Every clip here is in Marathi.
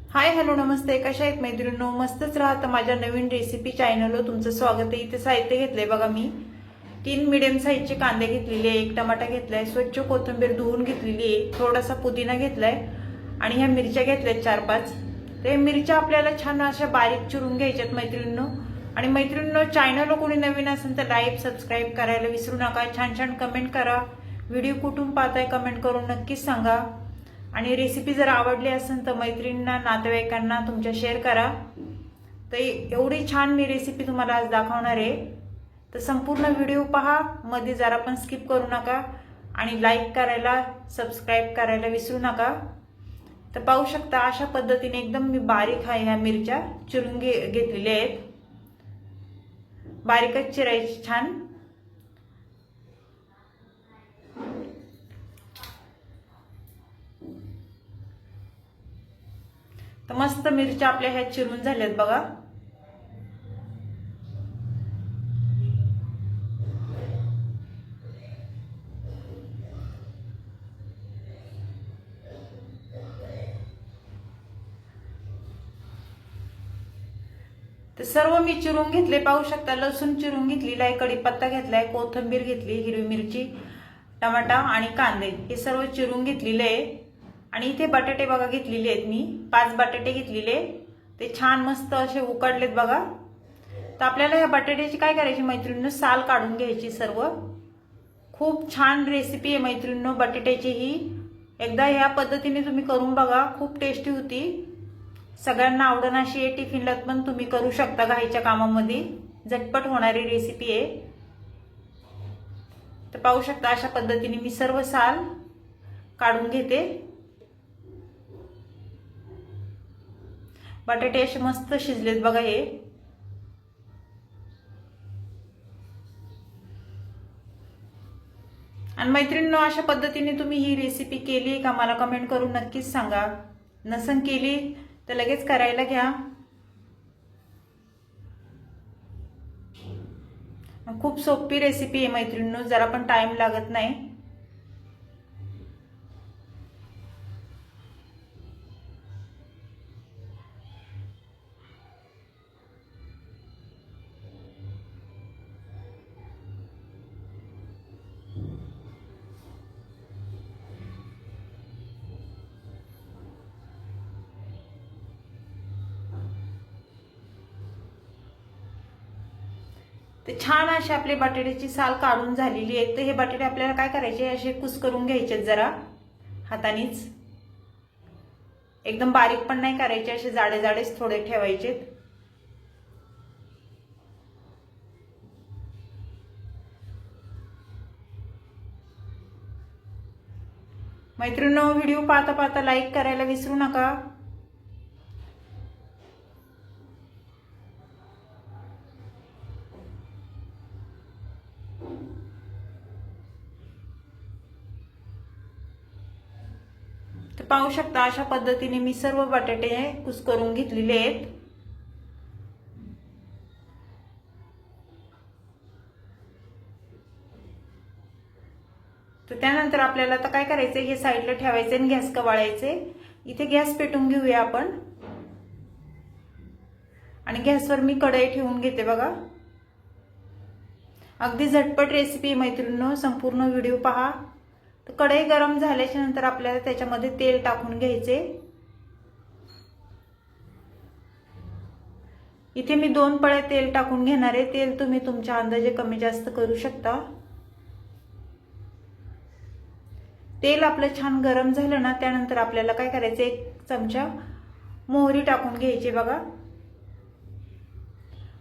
हाय हॅलो नमस्ते, कशा आहेत मैत्रिणींनो? मस्तच राहतं. माझ्या नवीन रेसिपी चॅनलवर तुमचं स्वागत आहे. इथे साहित्य घेतलंय बघा. मी 3 मीडियम साईजचे कांदे घेतलेले, 1 टमाटा घेतलाय, स्वच्छ कोथिंबीर धुवून घेतलेली आहे, थोडासा पुदिना घेतलाय आणि ह्या मिरच्या घेतल्यात 4-5. ते मिरच्या आपल्याला छान अशा बारीक चिरून घ्यायच्यात मैत्रिणींनो. आणि मैत्रिणींनो, चॅनलला कोणी नवीन असेल तर लाईक सबस्क्राईब करायला विसरू नका. छान छान कमेंट करा. व्हिडिओ कुठून पाहताय कमेंट करून नक्कीच सांगा. आणि रेसिपी जर आवडली असेल तर मैत्रिणींना नातेवाईकांना तुमच्या शेअर करा. तर एवढी छान मी रेसिपी तुम्हाला आज दाखवणार आहे. तर संपूर्ण व्हिडिओ पहा, मध्ये जरा पण स्किप करू नका आणि लाईक करायला सबस्क्राईब करायला विसरू नका. तर पाहू शकता अशा पद्धतीने एकदम मी बारीक ह्या मिरच्या चिरून घेतलेल्या आहेत. बारीकच चिरायची छान. तर मस्त मिरच्या आपल्या ह्या चिरून झाल्यात बघा. तर सर्व मी चिरून घेतले, पाहू शकता. लसूण चिरून घेतलेला आहे, कढीपत्ता घेतलाय, कोथिंबीर घेतली, हिरवी मिरची, टमाटा आणि कांदे हे सर्व चिरून घेतलेले आहे. आणि इथे बटाटे बघा घेतलेले आहेत. मी 5 बटाटे घेतलेले, ते छान मस्त असे उकडलेत बघा. तर आपल्याला या बटाट्याची काय करायची मैत्रिणींनो, साल काढून घ्यायची सर्व. खूप छान रेसिपी आहे मैत्रिणींनो बटाट्याची ही. एकदा ह्या पद्धतीने तुम्ही करून बघा, खूप टेस्टी होती. सगळ्यांना आवडण अशी आहे. टिफिनला पण तुम्ही करू शकता घाईच्या कामामध्ये. झटपट होणारी रेसिपी आहे. तर पाहू शकता अशा पद्धतीने मी सर्व साल काढून घेते. बटाटे असे मस्त शिजलेत बघा हे. आणि मैत्रिणींनो, अशा पद्धतीने तुम्ही ही रेसिपी केली का मला कमेंट करून नक्कीच सांगा. नसन केली तर लगेच करायला घ्या. खूप सोपी रेसिपी आहे मैत्रिणींनो, जरा पण टाइम लागत नाही. ते छान असे आपले बटाट्याची साल काढून झालेली आहे. तर हे बटाटे आपल्याला काय करायचे, असे कुस्करून घ्यायचे जरा हातानेच. एकदम बारीक पण नाही करायचे, असे जाडे जाडेच थोडे ठेवायचे. मैत्रिणींनो, व्हिडिओ पाहता पाहता लाईक करायला विसरू नका. तर पाहू शकता अशा पद्धतीने मी सर्व बटाटे कुस्करून घेतलेले आहेत. तर त्यानंतर आपल्याला आता काय करायचं, हे साईडला ठेवायचे आणि गॅस कवाळायचे. इथे गॅस पेटून घेऊया आपण. आणि गॅसवर मी कढई ठेवून घेते बघा. अगदी झटपट रेसिपी मैत्रिणींनो, संपूर्ण व्हिडिओ पहा. तर कढई गरम झाल्याच्या नंतर आपल्याला त्याच्यामध्ये तेल टाकून घ्यायचे. इथे मी 2 पळ्या तेल टाकून घेणार आहे. तेल तुम्ही तुमच्या अंदाजे कमी जास्त करू शकता. तेल आपलं छान गरम झालं ना, त्यानंतर आपल्याला काय करायचं, 1 चमचा मोहरी टाकून घ्यायची बघा.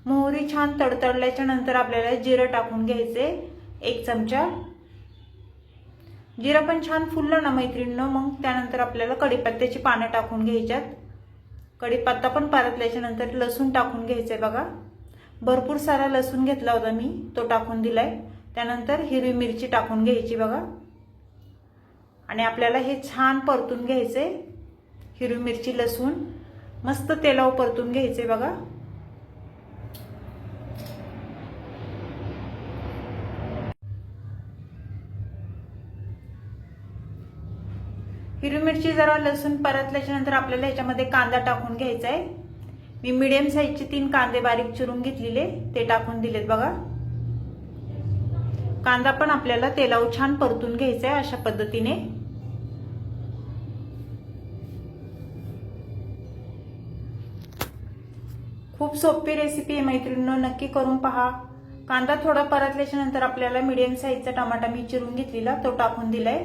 मोहरी छान तडतडल्याच्या नंतर आपल्याला जिरं टाकून घ्यायचे 1 चमचा. जिरं पण छान फुललं ना मैत्रिणींनो, मग त्यानंतर आपल्याला कढीपत्त्याची पानं टाकून घ्यायच्यात. कढीपत्ता पण परतल्याच्या नंतर लसूण टाकून घ्यायचंय बघा. भरपूर सारा लसूण घेतला होता मी, तो टाकून दिलाय. त्यानंतर हिरवी मिरची टाकून घ्यायची बघा. आणि आपल्याला हे छान परतून घ्यायचे. हिरवी मिरची लसूण मस्त तेलावर परतून घ्यायचे बघा. हिरवी मिरची जरा लसूण परतल्याच्या नंतर आपल्याला ह्याच्यामध्ये कांदा टाकून घ्यायचा आहे। मी मीडियम साईजचे 3 कांदे बारीक चिरून घेतलेले ते टाकून दिलेत बघा। कांदा पण आपल्याला तेलावर छान परतून घ्यायचा आहे अशा पद्धतीने। खूप सोपी रेसिपी आहे मैत्रिणींनो, नक्की करून पहा। कांदा थोडा परतल्याच्या नंतर आपल्याला मीडियम साईजचा टमाटा मी चिरून घेतलेला तो टाकून दिलाय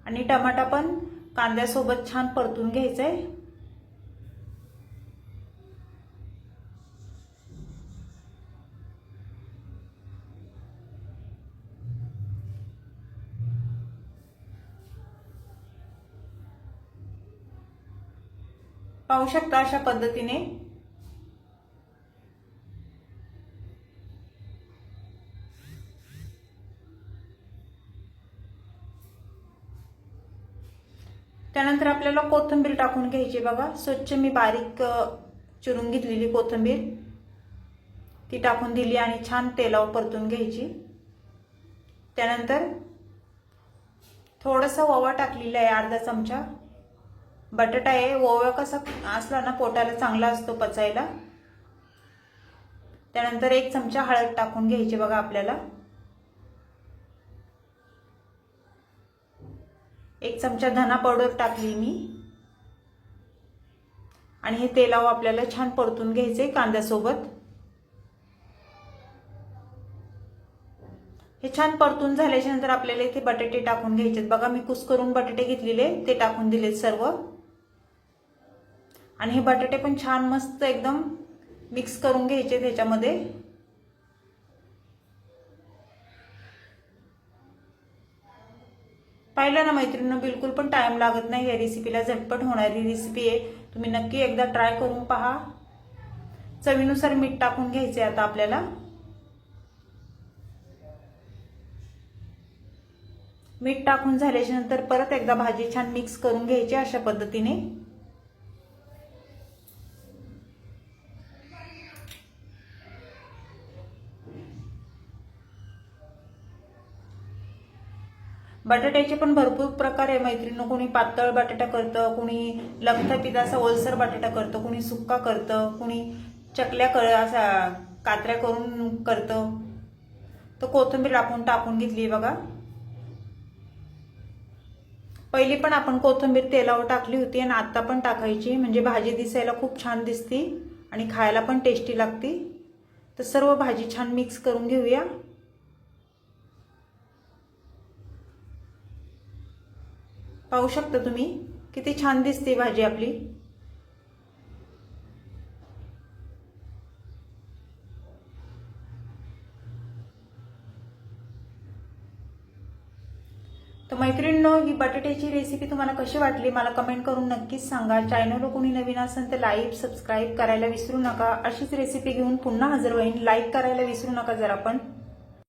आणि टमाटा पण कांद्यासोबत छान परतून घ्यायचा आहे। पाहू शकता अशा पद्धतीने। त्यानंतर आपल्याला कोथिंबीर टाकून घ्यायची बघा। स्वच्छ मी बारीक चिरून घेतलेली कोथिंबीर ती टाकून दिली आणि छान तेलावर परतून घ्यायची। त्यानंतर थोडासा ओवा टाकलेला आहे, अर्धा चमचा। बटाटा आहे, ओवा कसा असला ना पोटाला चांगला असतो पचायला। त्यानंतर 1 चमचा हळद टाकून घ्यायची बघा आपल्याला। 1 चमचा धना पावडर टाकली मी आणि हे तेलावर आपल्याला छान परतून घ्यायचे कांद्यासोबत। हे छान परतून झाल्याच्या नंतर आपल्याला इथे बटाटे टाकून घ्यायचे बघा। मी कुस्करून बटाटे घेतलेले ते टाकून दिलेत सर्व आणि हे बटाटे पण छान मस्त एकदम मिक्स करून घ्यायचे त्याच्यामध्ये। पाहिलं ना मैत्रिणींनो, बिलकुल पण टाइम लागत नाही या रेसिपीला, झटपट होणारी रेसिपी आहे। तुम्ही नक्की एकदा ट्राय करून पहा। चवीनुसार मीठ टाकून घ्यायचे आता आपल्याला। मीठ टाकून झाल्याच्या नंतर परत एकदा भाजी छान मिक्स करून घ्यायची अशा पद्धतीने। बटाट्याचे पण भरपूर प्रकार आहे मैत्रिणींनो। कोणी पातळ बटाटा करतं, कोणी लखथपीत असा ओलसर बटाटा करतं, कोणी सुक्का करतं, कोणी चकल्या असा कात्र्या करून करतं। तो कोथिंबीर आपण टाकून घेतली बघा। पहिली पण आपण कोथिंबीर तेलावर टाकली होती आणि आता पण टाकायची, म्हणजे भाजी दिसायला खूप छान दिसते आणि खायला पण टेस्टी लागते। तर सर्व भाजी छान मिक्स करून घेऊया। पाहू शकता तुम्ही किती छान दिसते भाजी आपली। तर मैत्रिणींनो, ही बटाट्याची रेसिपी तुम्हाला कशी वाटली मला कमेंट करून नक्कीच सांगा। चॅनलला कोणी नवीन असेल तर लाईक सबस्क्राईब करायला विसरू नका। अशीच रेसिपी घेऊन पुन्हा हजर होईन। लाईक करायला विसरू नका जरा पण।